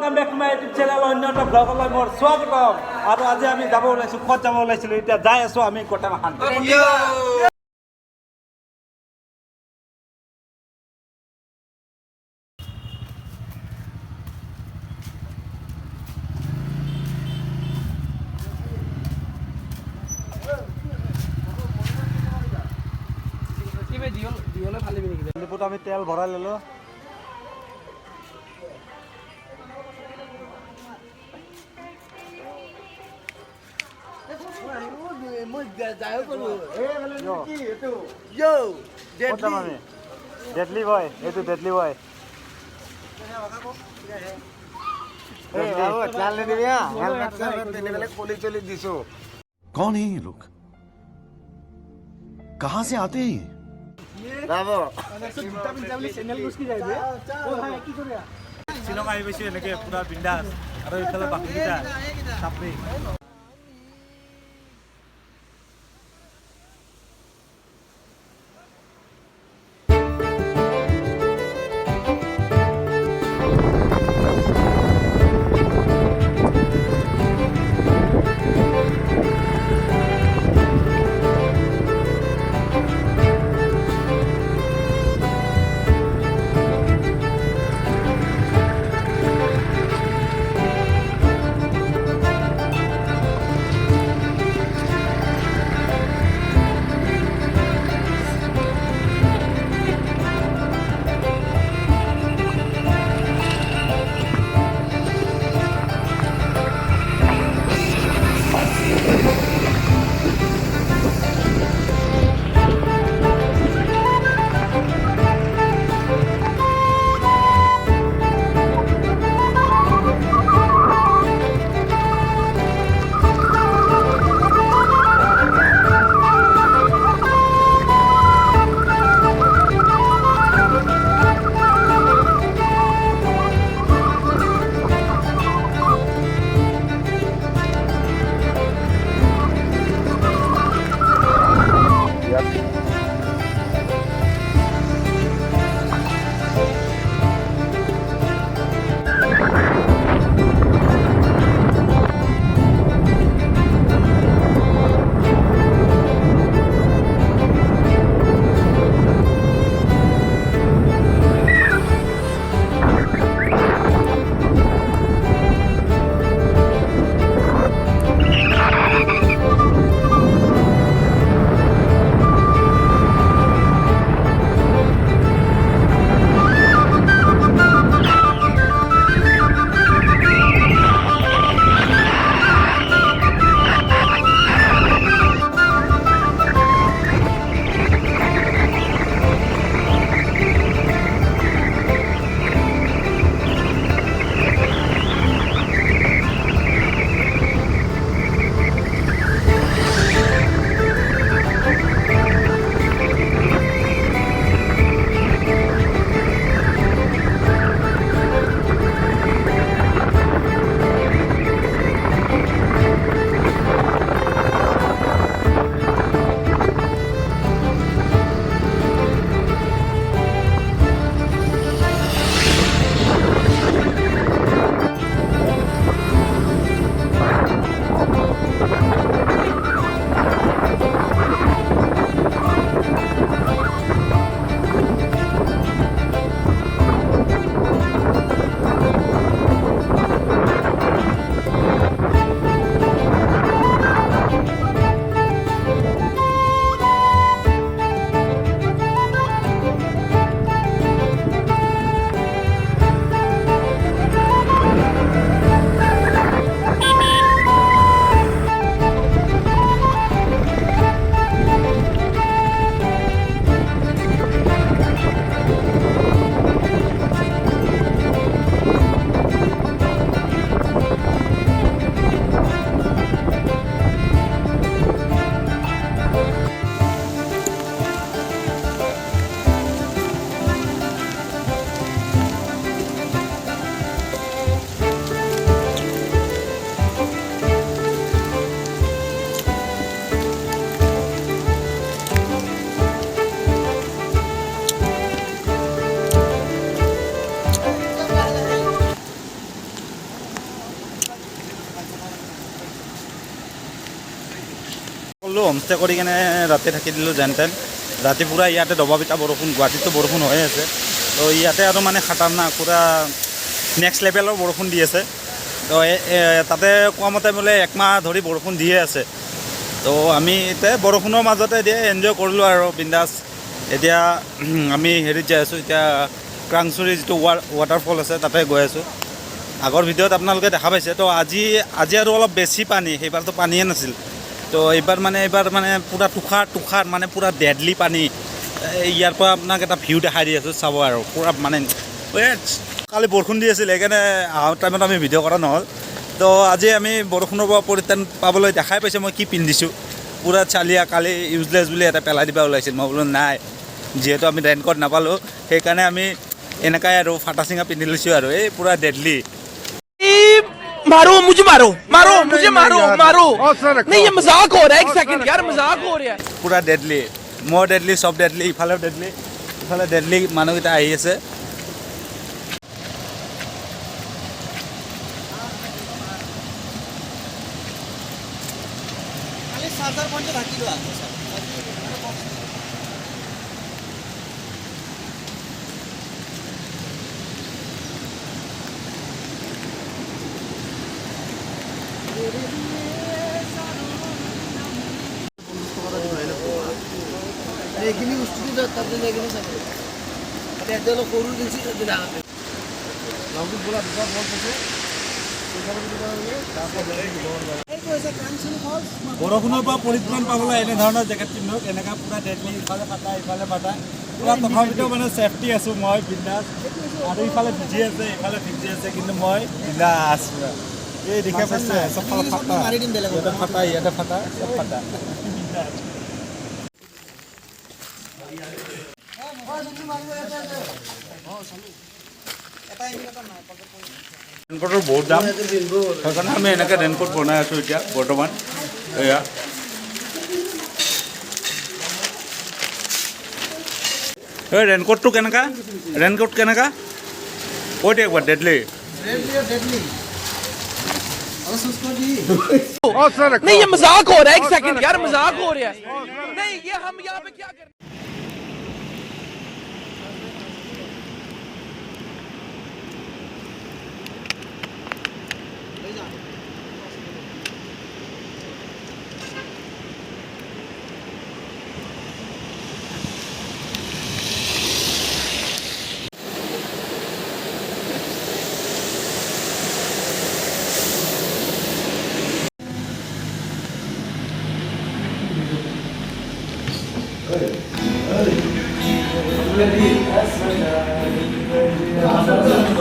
Welcome back to my YouTube channel. অন্যটা ব্লগলৈ মোৰ স্বাগতম আৰু আজি আমি যাব ওলাইছো ক'ত যাব ওলাইছিলো এতিয়া যাই আছো আমি কোটামাখান ডিপুত আমি তেল ভৰাই ললো Deadly boy, itu deadly boy. कौन है ये लोग कहाँ से आते हैं শ্বিলং আহি পাইছো এনেকে পুৰা বিন্দাছ আৰু এইফালে বাকীকেইটা চাপৰি ল'লোঁ হোমষ্টে কৰি কিনে ৰাতি থাকি দিলোঁ যেন তেন ৰাতি পূৰা ইয়াতে দবা পিটা বৰষুণ গুৱাহাটীততো বৰষুণ হৈ আছে তো ইয়াতে আৰু মানে খাটাৰনাক পূৰা নেক্সট লেভেলৰ বৰষুণ দি আছে তো তাতে কোৱা মতে বোলে একমাহ ধৰি বৰষুণ দিয়ে আছে তো আমি এতিয়া বৰষুণৰ মাজতে দিয়ে এনজয় কৰিলোঁ আৰু বিন্দাছ এতিয়া আমি হেৰিত যাই আছোঁ এতিয়া ক্ৰাংচুৰী যিটো ৱাটাৰফল আছে তাতে গৈ আছোঁ আগৰ ভিডিঅ'ত আপোনালোকে দেখা পাইছে তো আজি আৰু অলপ বেছি পানী সেইবাৰতো পানীয়ে নাছিল তো এইবাৰ মানে পূৰা তুষাৰ মানে পূৰা ডেডলি পানী ইয়াৰ পৰা আপোনাক এটা ভিউ দেখাই দি আছোঁ চাব আৰু পূৰা মানে কালি বৰষুণ দি আছিল সেইকাৰণে অহা টাইমত আমি ভিডিঅ' কৰা নহ'ল তো আজি আমি বৰষুণৰ পৰা পৰিত্ৰাণ পাবলৈ দেখাই পাইছে মই কি পিন্ধিছোঁ পূৰা চালিয়া কালি ইউজলেছ বুলি এটা পেলাই দিবা ওলাইছিল মই বোলো নাই যিহেতু আমি ৰেইনকোট নাপালোঁ সেইকাৰণে আমি এনেকাই আৰু ফাটা চিঙা পিন্ধি লৈছোঁ আৰু এই পূৰা ডেডলি मारो मुझे मारो नहीं ये मजाक हो रहा है एक सेकंड यार मजाक हो रहा है पूरा डेडली मोर डेडली सब डेडली इफाले डेडली মানুহকেইটা আহি আছে এইখিনি বস্তু তাতে যাই কিনে চাব ইয়াতে অলপ সৰু দিছে তাতে ডাঙৰ লগটো বোলা দুটা বল আছে বৰষুণৰ পৰা পৰিত্ৰাণ পাবলৈ এনেধৰণৰ জেকেট পিন্ধক এনেকুৱা পূৰা ডেডলি ইফালে ফাটা পূৰা তথাপিতো মানে ছেফটি আছোঁ মই বিন্দাছ আৰু ইফালে ভিজি আছে কিন্তু মই বিন্দাছ পূৰা এই দেখে পাইছে চব ফাটা ইয়াতে ফাটা চব ফাটা ৰেইনকোটৰ বহুত দাম সেইকাৰণে আমি এনেকৈ ৰেইনকোট বনাই আছোঁ এতিয়া বৰ্তমান এয়া এই ৰেইনকোটটো কেনেকা কৈ দিয়ক একবাৰ ডেডলি नहीं ये मजाक हो रहा है एक सेकंड यार मजाक हो रहा है नहीं ये हम यहाँ पे क्या कर Hey.